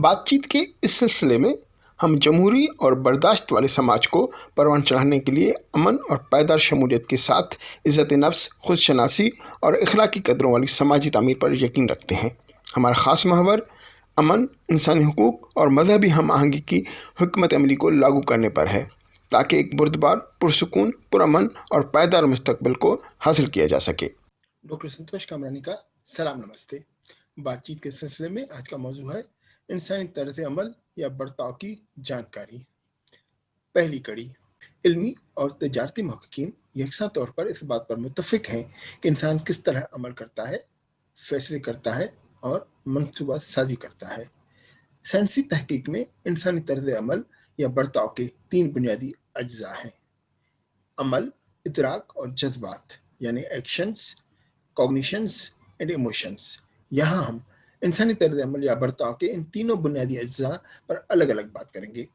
बातचीत के इस सिलसिले में हम जमहूरी और बर्दाश्त वाले समाज को परवान चढ़ाने के लिए अमन और पायदार शमूलियत के साथ इज़्ज़त नफ्स, खुद शनासी और इखलाकी कदरों वाली समाजी तामीर पर यकीन रखते हैं। हमारा ख़ास महवर अमन, इंसानी हुकूक और मजहबी हम आहंगी की हिकमत अमली को लागू करने पर है, ताकि एक बुर्दबार, पुरसुकून, पुरअमन और पायदार मुस्तकबिल को हासिल किया जा सके। डॉक्टर संतोष कामरानी का सलाम नमस्ते। बातचीत के सिलसिले में आज का मौजू है इंसानी तर्ज अमल या बर्ताव की जानकारी। पहली कड़ी, इल्मी और तजारती मुहक्किकीन यकसा तौर पर इस बात पर मुत्तफिक हैं कि इंसान किस तरह अमल करता है, फैसले करता है और मनसूबा साजी करता है। साइंसी तहकीक में इंसानी तर्ज अमल या बर्ताव के 3 बुनियादी अज्जा हैं: अमल, इदराक और जज्बात, यानी एक्शंस, कॉग्निशंस एंड इमोशंस। यहाँ हम इंसानी तर्ज अमल या बर्ताव के इन तीनों बुनियादी अज्जा पर अलग अलग बात करेंगे।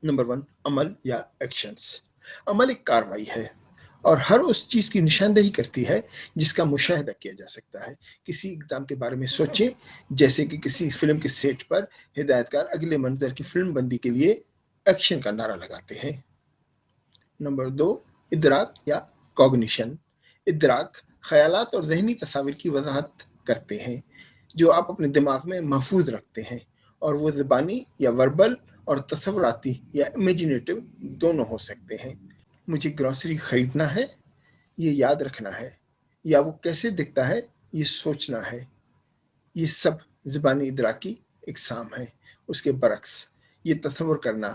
नंबर 1, अमल या एक्शंस। अमल एक कार्रवाई है और हर उस चीज की निशानदेही करती है जिसका मुशाहिदा किया जा सकता है। किसी इक़दाम के बारे में सोचें, जैसे कि किसी फिल्म के सेट पर हिदायतकार अगले मंजर की फिल्म बंदी के लिए एक्शन का नारा लगाते हैं। नंबर 2, इदराक या कॉग्निशन। इदराक ख्यालात और जहनी तस्वीर की वजाहत करते हैं जो आप अपने दिमाग में महफूज रखते हैं, और वो ज़बानी या वर्बल और तस्वुराती या इमेजिनेटिव दोनों हो सकते हैं। मुझे ग्रॉसरी खरीदना है, ये याद रखना है, या वो कैसे दिखता है, ये सोचना है। ये सब ज़बानी इदराकी इकसाम है। उसके बरक्स, ये तस्वुर करना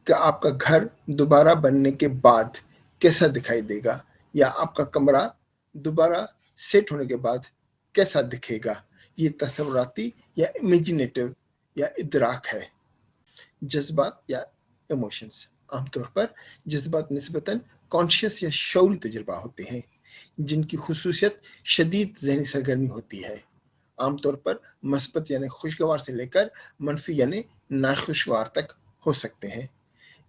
कि आपका घर दोबारा बनने के बाद कैसा दिखाई देगा, या आपका कमरा दोबारा सेट होने के बाद कैसा दिखेगा, ये तस्वुराती या इमेजिनेटिव या इदराक है। जज्बात या इमोशंस। आमतौर पर जज्बात निस्बतन कॉन्शियस या शऊरी तजुर्बा होते हैं, जिनकी खुसूसियत शदीद जहनी सरगर्मी होती है। आमतौर पर मस्बत यानी खुशगवार से लेकर मनफी यानी नाखुशगवार तक हो सकते हैं।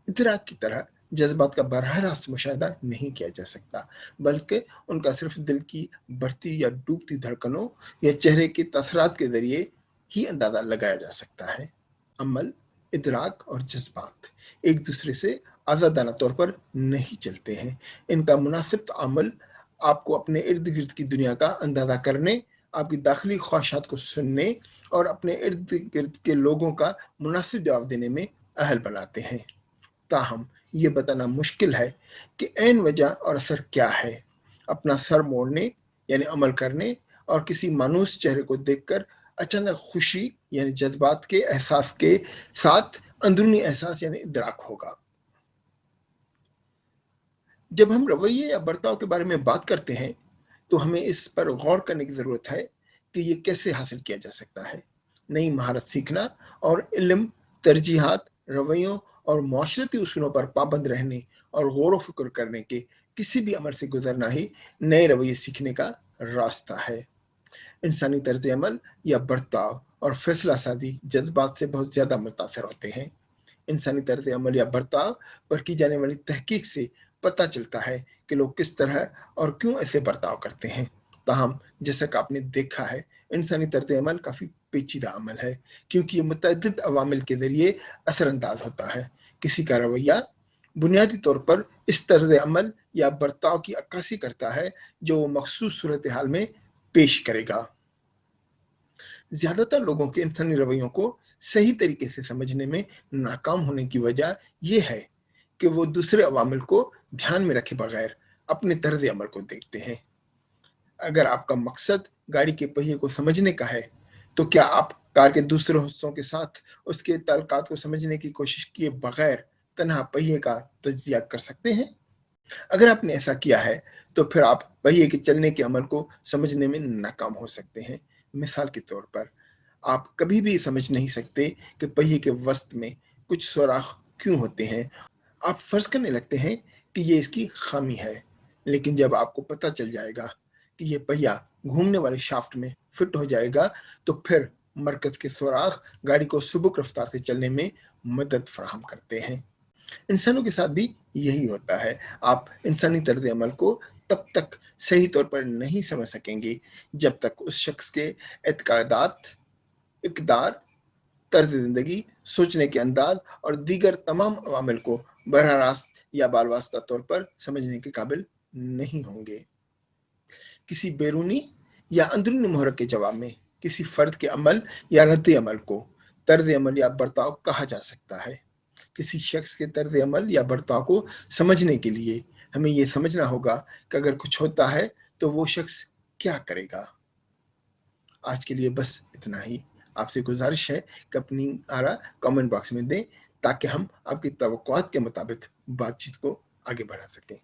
इदराक की तरह जज्बात का बरह रास्त मुशाहिदा नहीं किया जा सकता, बल्कि उनका सिर्फ दिल की बढ़ती या डूबती धड़कनों या चेहरे के तसरात के जरिए ही अंदाजा लगाया जा सकता है। अमल, इदराक और जज्बात एक दूसरे से आज़ादाना तौर पर नहीं चलते हैं। इनका मुनासिब अमल आपको अपने इर्द गिर्द की दुनिया का अंदाजा करने, आपकी दाखिली ख्वाहिशात को सुनने और अपने इर्द गिर्द के लोगों का मुनासिब जवाब देने में अहल बनाते हैं। ताहम ये बताना मुश्किल है कि ऐन वजह और असर क्या है। अपना सर मोड़ने यानी अमल करने और किसी मानूस चेहरे को देखकर अचानक खुशी यानी जज्बात के एहसास के साथ अंदरूनी एहसास यानी इदराक होगा। जब हम रवैये या बर्ताव के बारे में बात करते हैं तो हमें इस पर गौर करने की ज़रूरत है कि ये कैसे हासिल किया जा सकता है। नई महारत सीखना और इल्म, तरजीहात, रवैयों और माशरती उसूलों पर पाबंद रहने और गौर व फिक्र करने के किसी भी अमल से गुजरना ही नए रवैये सीखने का रास्ता है। इंसानी तर्ज अमल या बर्ताव और फैसला साजी जज्बात से बहुत ज़्यादा मुतासर होते हैं। इंसानी तर्ज अमल या बर्ताव पर की जाने वाली तहकीक से पता चलता है कि लोग किस तरह और क्यों ऐसे बर्ताव करते हैं। ताहम जैसा कि आपने देखा है, इंसानी तर्ज अमल काफ़ी पेचीदा अमल है, क्योंकि ये मुतअद्दिद अवामिल के ज़रिए असरअंदाज होता है। किसी का रवैया बुनियादी तौर पर इस तर्ज अमल या बर्ताव की अक्कासी करता है जो वो मखसूस सूरत हाल में पेश करेगा। ज़्यादातर लोगों के इंसानी रवैयों को सही तरीके से समझने में नाकाम होने की वजह यह है कि वो दूसरे अवामिल को ध्यान में रखे बगैर अपने तर्ज अमल को देखते हैं। अगर आपका मकसद गाड़ी के पहिए को समझने का है, तो क्या आप कार के दूसरे हिस्सों के साथ उसके ताल्लुकात को समझने की कोशिश किए बगैर तन्हा पहिए का तज्जिया कर सकते हैं? अगर आपने ऐसा किया है, तो फिर आप पहिए के चलने के अमल को समझने में नाकाम हो सकते हैं। मिसाल के तौर पर, आप कभी भी समझ नहीं सकते कि पहिए के वसत में कुछ सुराख क्यों होते हैं। आप फर्ज करने लगते हैं कि ये इसकी खामी है, लेकिन जब आपको पता चल जाएगा कि ये पहिया घूमने वाले शाफ्ट में फिट हो जाएगा, तो फिर मरकज के सुराख गाड़ी को सुबुक रफ्तार से चलने में मदद फराहम करते हैं। इंसानों के साथ भी यही होता है। आप इंसानी तर्ज अमल को तब तक सही तौर पर नहीं समझ सकेंगे जब तक उस शख्स के एतकादात, इक़दार, तर्ज जिंदगी, सोचने के अंदाज और दीगर तमाम अवामिल को बरह रास्त या बालवास्ता तौर पर समझने के काबिल नहीं होंगे। किसी बैरूनी या अंदरूनी मुहर्रिक के जवाब में किसी फर्द के अमल या रद्द अमल को तर्ज अमल या बर्ताव कहा जा सकता है। किसी शख्स के तर्ज अमल या बर्ताव को समझने के लिए हमें यह समझना होगा कि अगर कुछ होता है तो वो शख्स क्या करेगा। आज के लिए बस इतना ही। आपसे गुजारिश है कि अपनी आरा कमेंट बॉक्स में दें ताकि हम आपकी तवक्कुआत के मुताबिक बातचीत को आगे बढ़ा सकें।